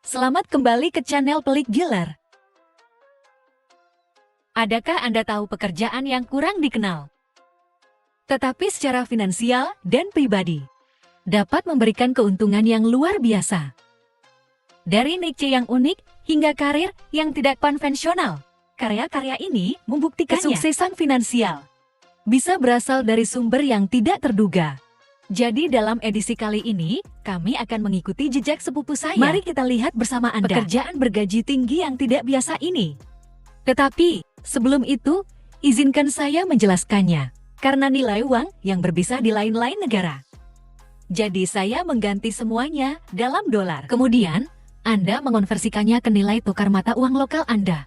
Selamat kembali ke channel Pelik Dealer. Adakah Anda tahu pekerjaan yang kurang dikenal, tetapi secara finansial dan pribadi dapat memberikan keuntungan yang luar biasa? Dari niche yang unik hingga karir yang tidak konvensional, karya-karya ini membuktikan kesuksesan finansial bisa berasal dari sumber yang tidak terduga. Jadi dalam edisi kali ini, kami akan mengikuti jejak sepupu saya. Mari kita lihat bersama Anda pekerjaan bergaji tinggi yang tidak biasa ini. Tetapi, sebelum itu, izinkan saya menjelaskannya. Karena nilai uang yang berbisa di lain-lain negara. Jadi saya mengganti semuanya dalam dolar. Kemudian, Anda mengonversikannya ke nilai tukar mata uang lokal Anda.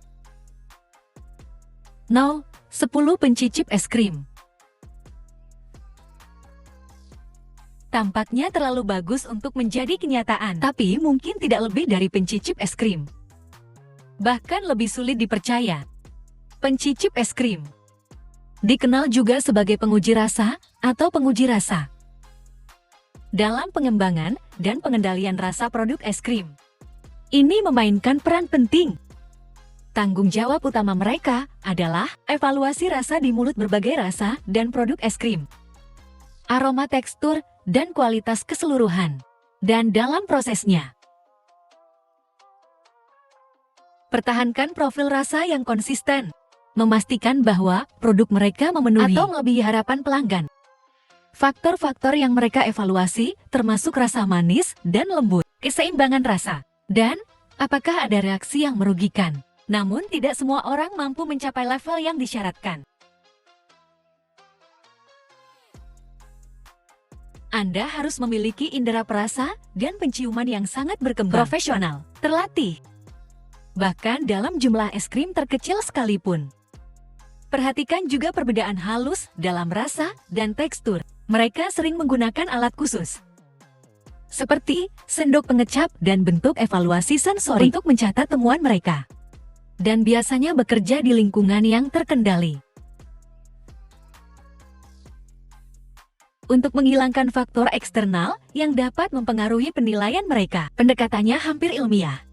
Now, 10 pencicip es krim. Tampaknya terlalu bagus untuk menjadi kenyataan, tapi mungkin tidak lebih dari pencicip es krim. Bahkan lebih sulit dipercaya. Pencicip es krim dikenal juga sebagai penguji rasa atau penguji rasa. Dalam pengembangan dan pengendalian rasa produk es krim, ini memainkan peran penting. Tanggung jawab utama mereka adalah evaluasi rasa di mulut berbagai rasa dan produk es krim, aroma, tekstur, dan kualitas keseluruhan. Dan dalam prosesnya, pertahankan profil rasa yang konsisten, memastikan bahwa produk mereka memenuhi atau melebihi harapan pelanggan. Faktor-faktor yang mereka evaluasi termasuk rasa manis dan lembut, keseimbangan rasa, dan apakah ada reaksi yang merugikan. Namun tidak semua orang mampu mencapai level yang disyaratkan. Anda harus memiliki indera perasa dan penciuman yang sangat berkembang, profesional, terlatih. Bahkan dalam jumlah es krim terkecil sekalipun. Perhatikan juga perbedaan halus dalam rasa dan tekstur. Mereka sering menggunakan alat khusus, seperti sendok pengecap dan bentuk evaluasi sensorik untuk mencatat temuan mereka. Dan biasanya bekerja di lingkungan yang terkendali. Untuk menghilangkan faktor eksternal yang dapat mempengaruhi penilaian mereka. Pendekatannya hampir ilmiah.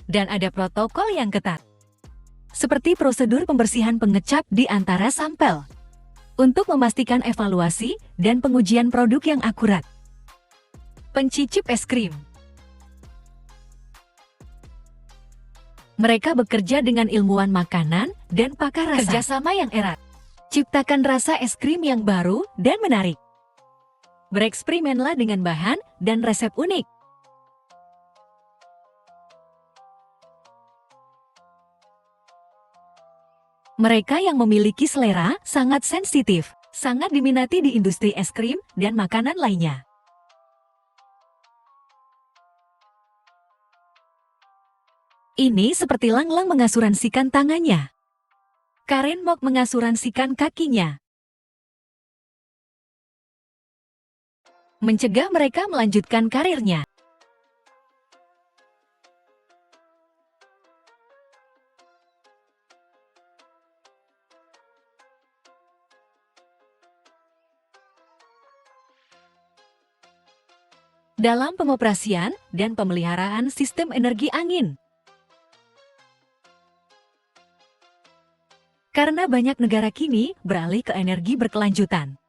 Dan ada protokol yang ketat. Seperti prosedur pembersihan pengecap di antara sampel. Untuk memastikan evaluasi dan pengujian produk yang akurat. Pencicip es krim. Mereka bekerja dengan ilmuwan makanan dan pakar rasa. Kerjasama yang erat. Ciptakan rasa es krim yang baru dan menarik. Bereksperimenlah dengan bahan dan resep unik. Mereka yang memiliki selera sangat sensitif, sangat diminati di industri es krim dan makanan lainnya. Ini seperti Lang-Lang mengasuransikan tangannya. Karen Mok mengasuransikan kakinya. Mencegah mereka melanjutkan karirnya. Dalam pengoperasian dan pemeliharaan sistem energi angin. Karena banyak negara kini beralih ke energi berkelanjutan.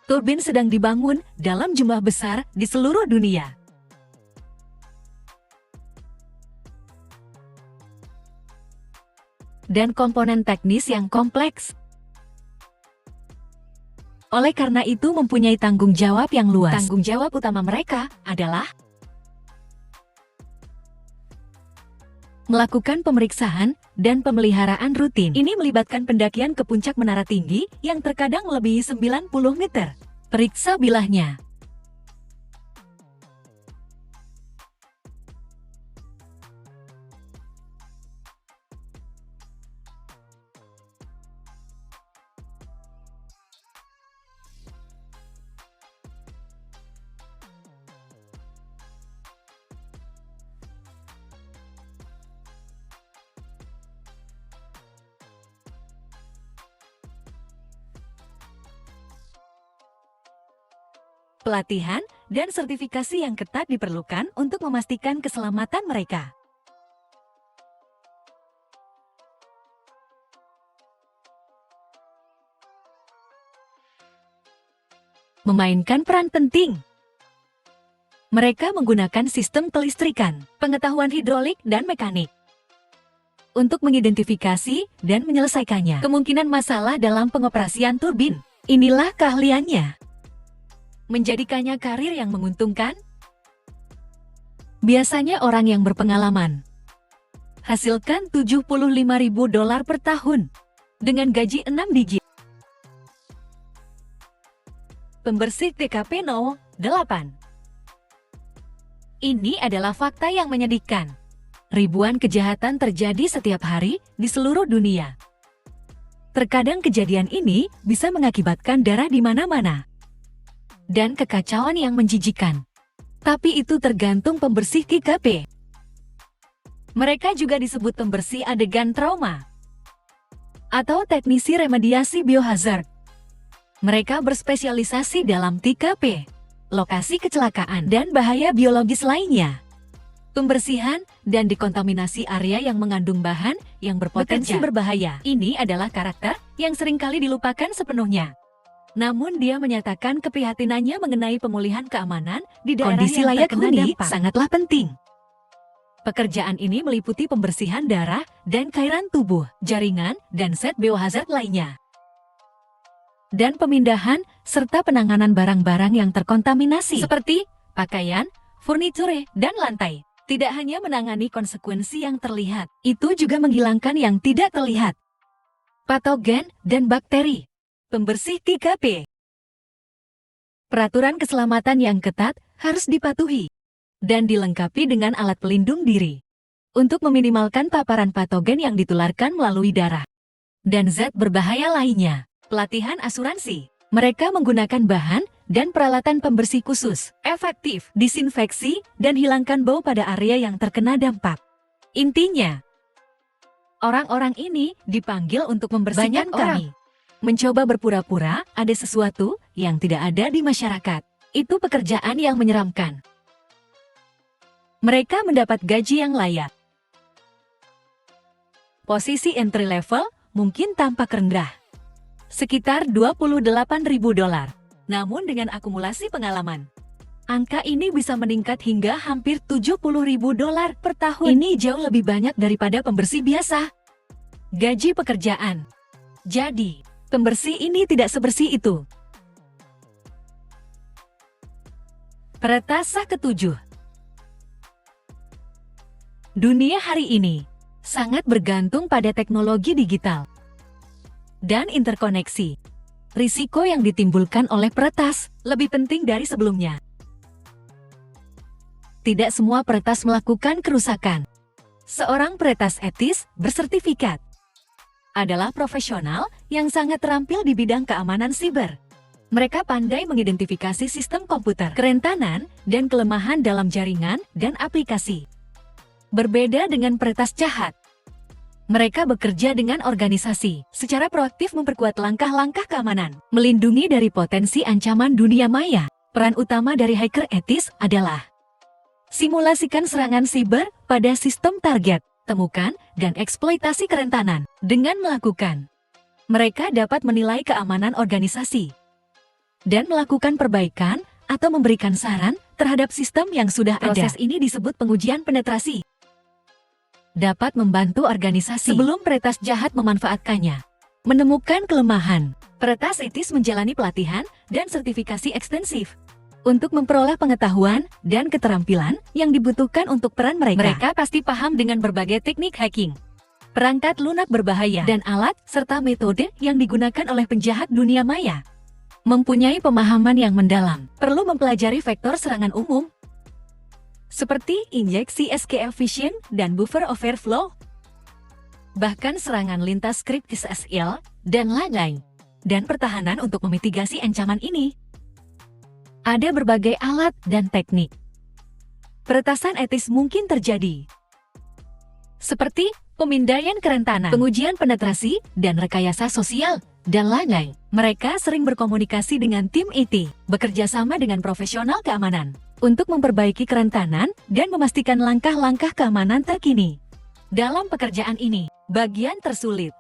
Turbin sedang dibangun dalam jumlah besar di seluruh dunia. Dan komponen teknis yang kompleks. Oleh karena itu mempunyai tanggung jawab yang luas. Tanggung jawab utama mereka adalah melakukan pemeriksaan dan pemeliharaan rutin. Ini melibatkan pendakian ke puncak menara tinggi yang terkadang melebihi 90 meter. Periksa bilahnya. pelatihan, dan sertifikasi yang ketat diperlukan untuk memastikan keselamatan mereka. Memainkan peran penting. Mereka menggunakan sistem kelistrikan, pengetahuan hidrolik dan mekanik untuk mengidentifikasi dan menyelesaikannya. Kemungkinan masalah dalam pengoperasian turbin. Inilah keahliannya. Menjadikannya karir yang menguntungkan. Biasanya orang yang berpengalaman hasilkan $75.000 per tahun dengan gaji 6 digit. Pembersih TKP 08. Ini adalah fakta yang menyedihkan. Ribuan kejahatan terjadi setiap hari di seluruh dunia. Terkadang kejadian ini bisa mengakibatkan darah di mana-mana dan kekacauan yang menjijikan. Tapi itu tergantung pembersih TKP. Mereka juga disebut pembersih adegan trauma atau teknisi remediasi biohazard. Mereka berspesialisasi dalam TKP, lokasi kecelakaan, dan bahaya biologis lainnya. Pembersihan dan dekontaminasi area yang mengandung bahan yang berpotensi berbahaya. Ini adalah karakter yang seringkali dilupakan sepenuhnya. Namun dia menyatakan keprihatinannya mengenai pemulihan keamanan di daerah Kondisi yang layak terkena huni dampak. Sangatlah penting. Pekerjaan ini meliputi pembersihan darah dan cairan tubuh, jaringan, dan set biohazard lainnya. Dan pemindahan serta penanganan barang-barang yang terkontaminasi seperti pakaian, furniture, dan lantai. Tidak hanya menangani konsekuensi yang terlihat, itu juga menghilangkan yang tidak terlihat. Patogen dan bakteri. Pembersih TKP. Peraturan keselamatan yang ketat harus dipatuhi dan dilengkapi dengan alat pelindung diri untuk meminimalkan paparan patogen yang ditularkan melalui darah dan zat berbahaya lainnya. Pelatihan asuransi. Mereka menggunakan bahan dan peralatan pembersih khusus, efektif, disinfeksi, dan hilangkan bau pada area yang terkena dampak. Intinya, orang-orang ini dipanggil untuk membersihkan kami. Mencoba berpura-pura ada sesuatu yang tidak ada di masyarakat. Itu pekerjaan yang menyeramkan. Mereka mendapat gaji yang layak. Posisi entry level mungkin tampak rendah, sekitar $28.000. Namun dengan akumulasi pengalaman, angka ini bisa meningkat hingga hampir $70.000 per tahun. Ini jauh lebih banyak daripada pembersih biasa. Gaji pekerjaan. Jadi, pembersih ini tidak sebersih itu. Peretas sah ketujuh. Dunia hari ini sangat bergantung pada teknologi digital dan interkoneksi. Risiko yang ditimbulkan oleh peretas lebih penting dari sebelumnya. Tidak semua peretas melakukan kerusakan. Seorang peretas etis bersertifikat adalah profesional yang sangat terampil di bidang keamanan siber. Mereka pandai mengidentifikasi sistem komputer, kerentanan, dan kelemahan dalam jaringan dan aplikasi. Berbeda dengan peretas jahat, mereka bekerja dengan organisasi, secara proaktif memperkuat langkah-langkah keamanan, melindungi dari potensi ancaman dunia maya. Peran utama dari hacker etis adalah simulasikan serangan siber pada sistem target, temukan dan eksploitasi kerentanan. Dengan melakukan, mereka dapat menilai keamanan organisasi dan melakukan perbaikan atau memberikan saran terhadap sistem yang sudah ada. Proses ini disebut pengujian penetrasi. Dapat membantu organisasi sebelum peretas jahat memanfaatkannya. Menemukan kelemahan. Peretas etis menjalani pelatihan dan sertifikasi ekstensif untuk memperoleh pengetahuan dan keterampilan yang dibutuhkan untuk peran mereka. Mereka pasti paham dengan berbagai teknik hacking, perangkat lunak berbahaya, dan alat serta metode yang digunakan oleh penjahat dunia maya. Mempunyai pemahaman yang mendalam, perlu mempelajari vektor serangan umum seperti injeksi SQL phishing dan buffer overflow, bahkan serangan lintas skrip SSL, dan lain-lain, dan pertahanan untuk memitigasi ancaman ini. Ada berbagai alat dan teknik. Peretasan etis mungkin terjadi, seperti pemindaian kerentanan, pengujian penetrasi, dan rekayasa sosial. dan lain-lain. Mereka sering berkomunikasi dengan tim IT, bekerja sama dengan profesional keamanan, untuk memperbaiki kerentanan dan memastikan langkah-langkah keamanan terkini. Dalam pekerjaan ini, bagian tersulit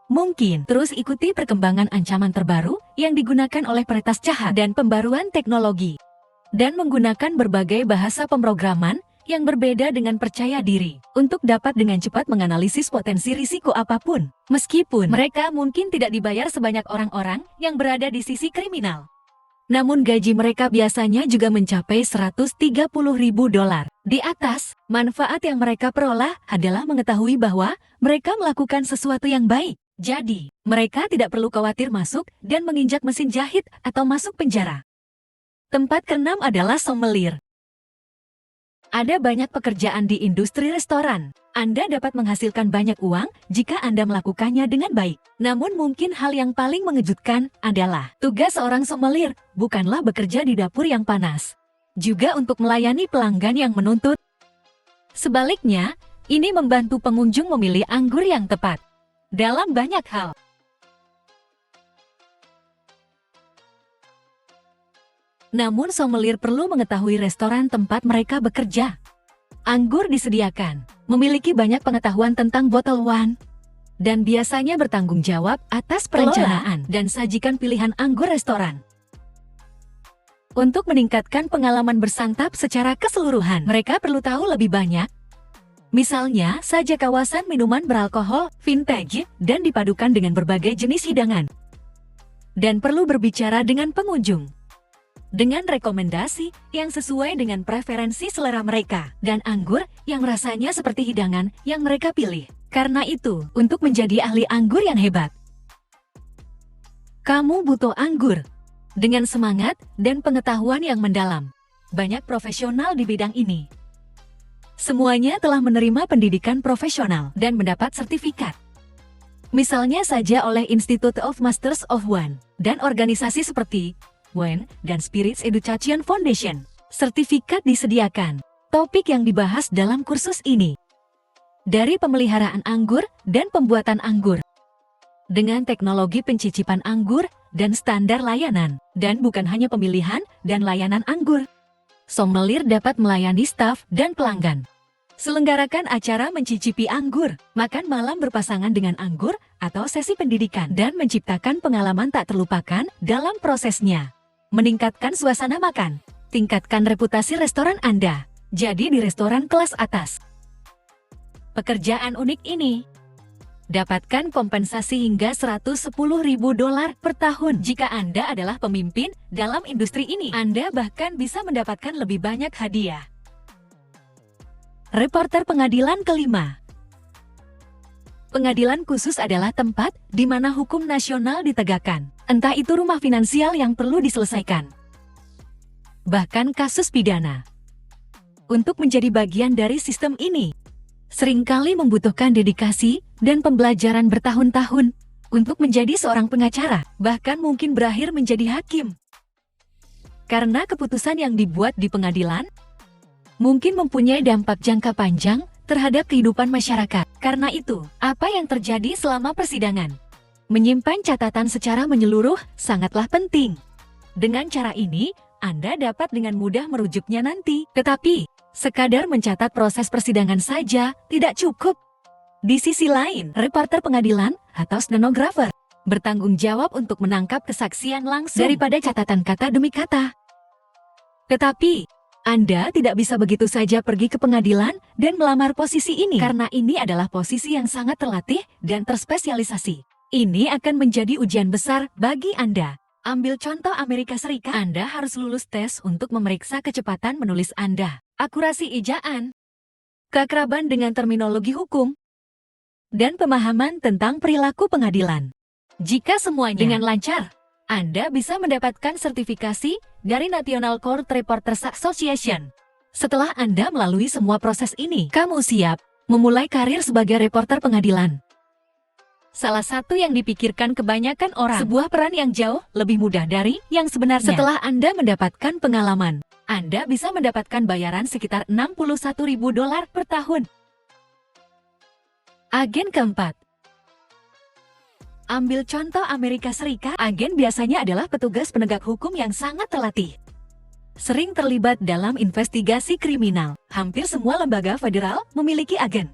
mungkin terus ikuti perkembangan ancaman terbaru yang digunakan oleh peretas jahat dan pembaruan teknologi, dan menggunakan berbagai bahasa pemrograman yang berbeda dengan percaya diri untuk dapat dengan cepat menganalisis potensi risiko apapun. Meskipun mereka mungkin tidak dibayar sebanyak orang-orang yang berada di sisi kriminal, namun gaji mereka biasanya juga mencapai $130.000. Di atas, manfaat yang mereka peroleh adalah mengetahui bahwa mereka melakukan sesuatu yang baik. Jadi, mereka tidak perlu khawatir masuk dan menginjak mesin jahit atau masuk penjara. Tempat keenam adalah sommelier. Ada banyak pekerjaan di industri restoran. Anda dapat menghasilkan banyak uang jika Anda melakukannya dengan baik. Namun mungkin hal yang paling mengejutkan adalah tugas seorang sommelier bukanlah bekerja di dapur yang panas, juga untuk melayani pelanggan yang menuntut. Sebaliknya, ini membantu pengunjung memilih anggur yang tepat dalam banyak hal. Namun sommelier perlu mengetahui restoran tempat mereka bekerja. Anggur disediakan, memiliki banyak pengetahuan tentang bottle wine, dan biasanya bertanggung jawab atas perencanaan dan sajikan pilihan anggur restoran. Untuk meningkatkan pengalaman bersantap secara keseluruhan, mereka perlu tahu lebih banyak. Misalnya saja kawasan minuman beralkohol, vintage, dan dipadukan dengan berbagai jenis hidangan. Dan perlu berbicara dengan pengunjung dengan rekomendasi yang sesuai dengan preferensi selera mereka, dan anggur yang rasanya seperti hidangan yang mereka pilih. Karena itu, untuk menjadi ahli anggur yang hebat, kamu butuh anggur dengan semangat dan pengetahuan yang mendalam. Banyak profesional di bidang ini. Semuanya telah menerima pendidikan profesional dan mendapat sertifikat. Misalnya saja oleh Institute of Masters of Wine dan organisasi seperti Wine dan Spirits Education Foundation. Sertifikat disediakan. Topik yang dibahas dalam kursus ini, dari pemeliharaan anggur dan pembuatan anggur, dengan teknologi pencicipan anggur dan standar layanan, dan bukan hanya pemilihan dan layanan anggur. Sommelier dapat melayani staf dan pelanggan, selenggarakan acara mencicipi anggur, makan malam berpasangan dengan anggur, atau sesi pendidikan, dan menciptakan pengalaman tak terlupakan dalam prosesnya. Meningkatkan suasana makan, tingkatkan reputasi restoran Anda jadi di restoran kelas atas. Pekerjaan unik ini dapatkan kompensasi hingga $110.000 per tahun. Jika Anda adalah pemimpin dalam industri ini, Anda bahkan bisa mendapatkan lebih banyak hadiah. Reporter pengadilan kelima. Pengadilan khusus adalah tempat di mana hukum nasional ditegakkan. Entah itu rumah finansial yang perlu diselesaikan, bahkan kasus pidana. Untuk menjadi bagian dari sistem ini, seringkali membutuhkan dedikasi dan pembelajaran bertahun-tahun untuk menjadi seorang pengacara, bahkan mungkin berakhir menjadi hakim. Karena keputusan yang dibuat di pengadilan mungkin mempunyai dampak jangka panjang terhadap kehidupan masyarakat. Karena itu, apa yang terjadi selama persidangan? Menyimpan catatan secara menyeluruh sangatlah penting. Dengan cara ini, Anda dapat dengan mudah merujuknya nanti. Tetapi, sekadar mencatat proses persidangan saja tidak cukup. Di sisi lain, reporter pengadilan atau stenografer bertanggung jawab untuk menangkap kesaksian langsung daripada catatan kata demi kata. Tetapi, Anda tidak bisa begitu saja pergi ke pengadilan dan melamar posisi ini, karena ini adalah posisi yang sangat terlatih dan terspesialisasi. Ini akan menjadi ujian besar bagi Anda. Ambil contoh Amerika Serikat, Anda harus lulus tes untuk memeriksa kecepatan menulis Anda, akurasi ejaan, keakraban dengan terminologi hukum, dan pemahaman tentang perilaku pengadilan. Jika semuanya dengan lancar, Anda bisa mendapatkan sertifikasi dari National Court Reporters Association. Setelah Anda melalui semua proses ini, kamu siap memulai karir sebagai reporter pengadilan. Salah satu yang dipikirkan kebanyakan orang, sebuah peran yang jauh lebih mudah dari yang sebenarnya. Setelah Anda mendapatkan pengalaman, Anda bisa mendapatkan bayaran sekitar $61.000 per tahun. Agen keempat. Ambil contoh Amerika Serikat, agen biasanya adalah petugas penegak hukum yang sangat terlatih. Sering terlibat dalam investigasi kriminal. Hampir semua lembaga federal memiliki agen.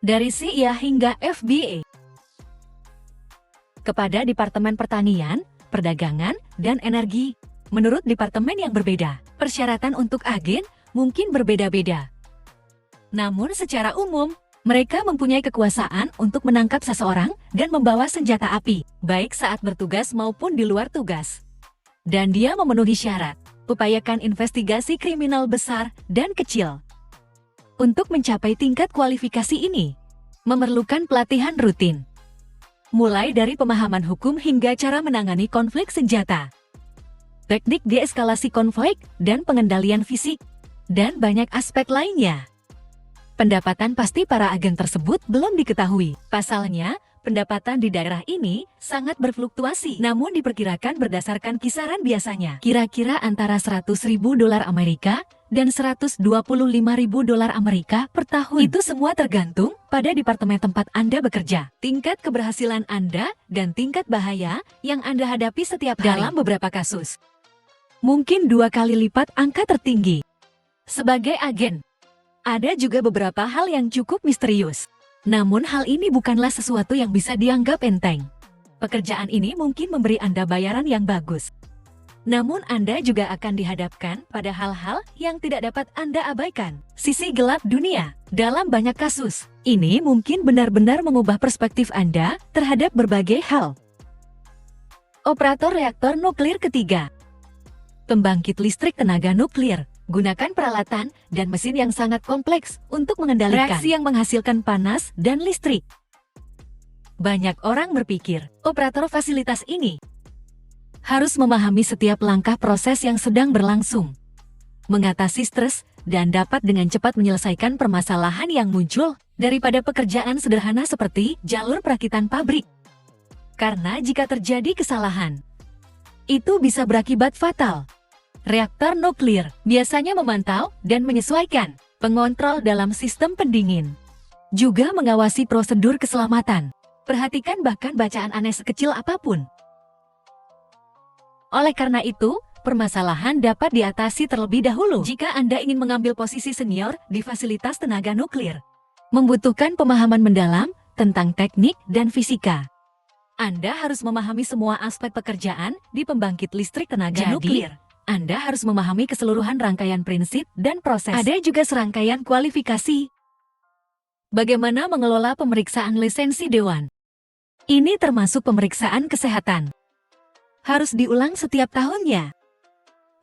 Dari CIA hingga FBI. Kepada Departemen Pertanian, Perdagangan, dan Energi. Menurut departemen yang berbeda, persyaratan untuk agen mungkin berbeda-beda. Namun secara umum, mereka mempunyai kekuasaan untuk menangkap seseorang dan membawa senjata api, baik saat bertugas maupun di luar tugas. Dan dia memenuhi syarat, upayakan investigasi kriminal besar dan kecil. Untuk mencapai tingkat kualifikasi ini, memerlukan pelatihan rutin. Mulai dari pemahaman hukum hingga cara menangani konflik senjata, teknik deeskalasi konflik dan pengendalian fisik, dan banyak aspek lainnya. Pendapatan pasti para agen tersebut belum diketahui. Pasalnya, pendapatan di daerah ini sangat berfluktuasi, namun diperkirakan berdasarkan kisaran biasanya. Kira-kira antara $100.000 Amerika dan $125.000 Amerika per tahun. Itu semua tergantung pada departemen tempat Anda bekerja, tingkat keberhasilan Anda, dan tingkat bahaya yang Anda hadapi setiap hari. Dalam beberapa kasus, mungkin 2 kali lipat angka tertinggi. Sebagai agen, ada juga beberapa hal yang cukup misterius. Namun hal ini bukanlah sesuatu yang bisa dianggap enteng. Pekerjaan ini mungkin memberi Anda bayaran yang bagus. Namun Anda juga akan dihadapkan pada hal-hal yang tidak dapat Anda abaikan. Sisi gelap dunia. Dalam banyak kasus, ini mungkin benar-benar mengubah perspektif Anda terhadap berbagai hal. Operator reaktor nuklir ketiga. Pembangkit listrik tenaga nuklir. Gunakan peralatan dan mesin yang sangat kompleks untuk mengendalikan reaksi yang menghasilkan panas dan listrik. Banyak orang berpikir, operator fasilitas ini harus memahami setiap langkah proses yang sedang berlangsung, mengatasi stres, dan dapat dengan cepat menyelesaikan permasalahan yang muncul daripada pekerjaan sederhana seperti jalur perakitan pabrik. Karena jika terjadi kesalahan, itu bisa berakibat fatal. Reaktor nuklir biasanya memantau dan menyesuaikan pengontrol dalam sistem pendingin. Juga mengawasi prosedur keselamatan. Perhatikan bahkan bacaan aneh sekecil apapun. Oleh karena itu, permasalahan dapat diatasi terlebih dahulu jika Anda ingin mengambil posisi senior di fasilitas tenaga nuklir. Membutuhkan pemahaman mendalam tentang teknik dan fisika. Anda harus memahami semua aspek pekerjaan di pembangkit listrik tenaga nuklir. Anda harus memahami keseluruhan rangkaian prinsip dan proses. Ada juga serangkaian kualifikasi. Bagaimana mengelola pemeriksaan lisensi dewan? Ini termasuk pemeriksaan kesehatan. Harus diulang setiap tahunnya.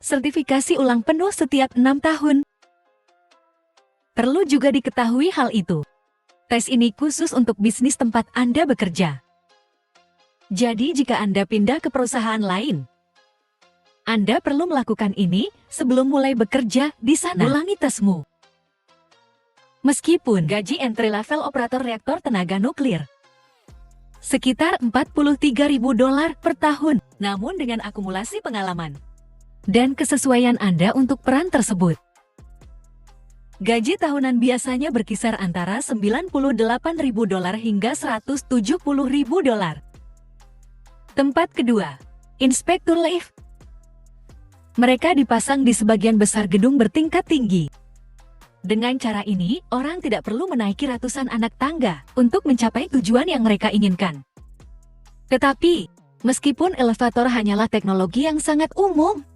Sertifikasi ulang penuh setiap 6 tahun. Perlu juga diketahui hal itu. Tes ini khusus untuk bisnis tempat Anda bekerja. Jadi jika Anda pindah ke perusahaan lain, Anda perlu melakukan ini sebelum mulai bekerja di sana. Ulangi tesmu. Meskipun gaji entry level operator reaktor tenaga nuklir sekitar $43.000 per tahun, namun dengan akumulasi pengalaman dan kesesuaian Anda untuk peran tersebut, gaji tahunan biasanya berkisar antara $98.000 hingga $170.000. Tempat kedua, inspektur lift. Mereka dipasang di sebagian besar gedung bertingkat tinggi. Dengan cara ini, orang tidak perlu menaiki ratusan anak tangga untuk mencapai tujuan yang mereka inginkan. Tetapi, meskipun elevator hanyalah teknologi yang sangat umum,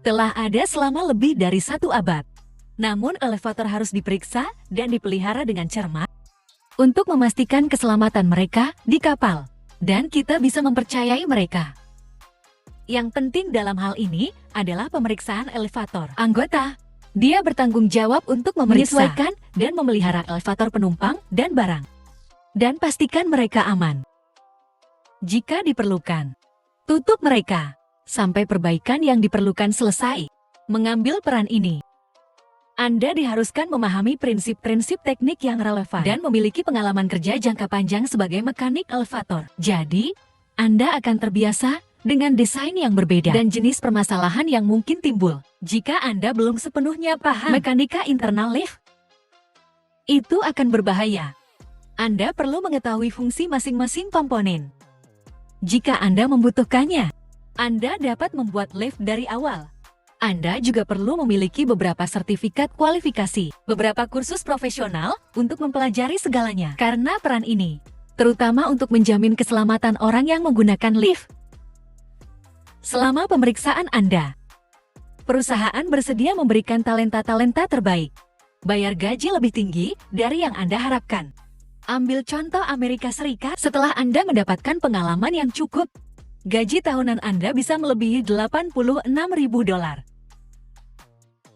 telah ada selama lebih dari 1 abad. Namun elevator harus diperiksa dan dipelihara dengan cermat untuk memastikan keselamatan mereka di kapal. Dan kita bisa mempercayai mereka. Yang penting dalam hal ini adalah pemeriksaan elevator. Anggota, dia bertanggung jawab untuk menyesuaikan dan memelihara elevator penumpang dan barang. Dan pastikan mereka aman. Jika diperlukan, tutup mereka sampai perbaikan yang diperlukan selesai. Mengambil peran ini, Anda diharuskan memahami prinsip-prinsip teknik yang relevan dan memiliki pengalaman kerja jangka panjang sebagai mekanik elevator. Jadi, Anda akan terbiasa dengan desain yang berbeda dan jenis permasalahan yang mungkin timbul jika Anda belum sepenuhnya paham mekanika internal lift. Itu akan berbahaya. Anda perlu mengetahui fungsi masing-masing komponen. Jika Anda membutuhkannya, Anda dapat membuat lift dari awal. Anda juga perlu memiliki beberapa sertifikat kualifikasi, beberapa kursus profesional untuk mempelajari segalanya. Karena peran ini, terutama untuk menjamin keselamatan orang yang menggunakan lift. Selama pemeriksaan Anda, perusahaan bersedia memberikan talenta-talenta terbaik, bayar gaji lebih tinggi dari yang Anda harapkan. Ambil contoh Amerika Serikat, setelah Anda mendapatkan pengalaman yang cukup, gaji tahunan Anda bisa melebihi $86.000.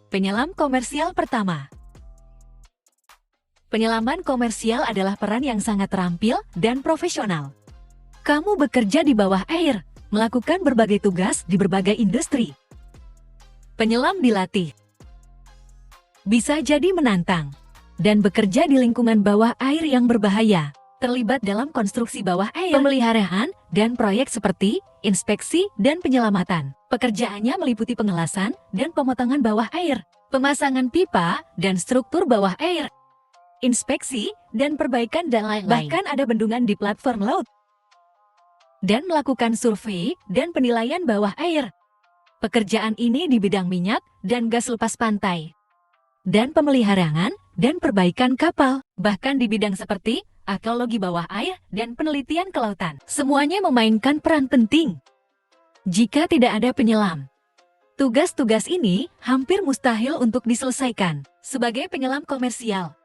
Penyelam komersial pertama. Penyelaman komersial adalah peran yang sangat terampil dan profesional. Kamu bekerja di bawah air, melakukan berbagai tugas di berbagai industri. Penyelam dilatih. Bisa jadi menantang dan bekerja di lingkungan bawah air yang berbahaya, terlibat dalam konstruksi bawah air, pemeliharaan, dan proyek seperti inspeksi dan penyelamatan. Pekerjaannya meliputi pengelasan dan pemotongan bawah air, pemasangan pipa dan struktur bawah air, inspeksi dan perbaikan dan lain-lain. Bahkan ada bendungan di platform laut. Dan melakukan survei dan penilaian bawah air. Pekerjaan ini di bidang minyak dan gas lepas pantai, dan pemeliharaan dan perbaikan kapal, bahkan di bidang seperti arkeologi bawah air dan penelitian kelautan. Semuanya memainkan peran penting. Jika tidak ada penyelam, tugas-tugas ini hampir mustahil untuk diselesaikan. Sebagai penyelam komersial,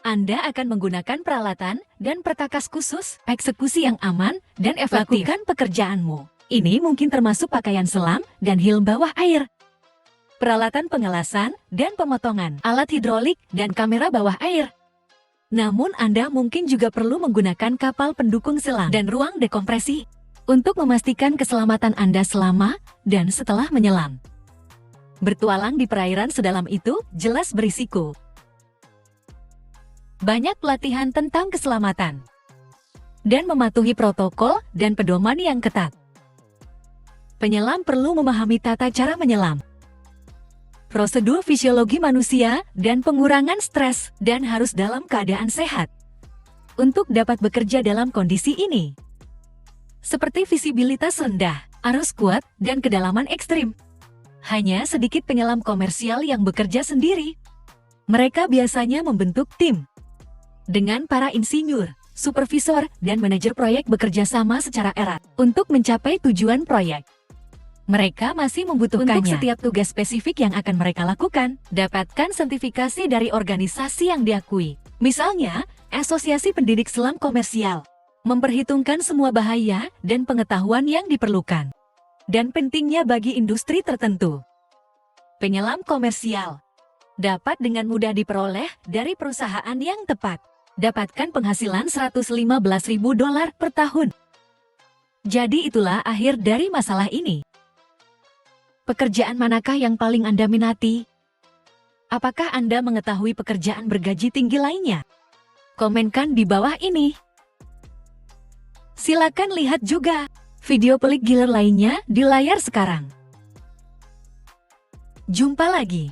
Anda akan menggunakan peralatan dan pertakas khusus, eksekusi yang aman dan efektif. Lakukan pekerjaanmu. Ini mungkin termasuk pakaian selam dan helm bawah air, peralatan pengelasan dan pemotongan, alat hidrolik, dan kamera bawah air. Namun Anda mungkin juga perlu menggunakan kapal pendukung selam dan ruang dekompresi untuk memastikan keselamatan Anda selama dan setelah menyelam. Bertualang di perairan sedalam itu jelas berisiko. Banyak pelatihan tentang keselamatan dan mematuhi protokol dan pedoman yang ketat. Penyelam perlu memahami tata cara menyelam, prosedur fisiologi manusia, dan pengurangan stres, dan harus dalam keadaan sehat untuk dapat bekerja dalam kondisi ini. Seperti visibilitas rendah, arus kuat, dan kedalaman ekstrim. Hanya sedikit penyelam komersial yang bekerja sendiri. Mereka biasanya membentuk tim dengan para insinyur, supervisor, dan manajer proyek bekerja sama secara erat untuk mencapai tujuan proyek. Mereka masih membutuhkannya untuk setiap tugas spesifik yang akan mereka lakukan. Dapatkan sertifikasi dari organisasi yang diakui. Misalnya, Asosiasi Pendidik Selam Komersial. Memperhitungkan semua bahaya dan pengetahuan yang diperlukan. Dan pentingnya bagi industri tertentu. Penyelam komersial dapat dengan mudah diperoleh dari perusahaan yang tepat. Dapatkan penghasilan $115.000 per tahun. Jadi itulah akhir dari masalah ini. Pekerjaan manakah yang paling Anda minati? Apakah Anda mengetahui pekerjaan bergaji tinggi lainnya? Komenkan di bawah ini. Silakan lihat juga video pelik gila lainnya di layar sekarang. Jumpa lagi.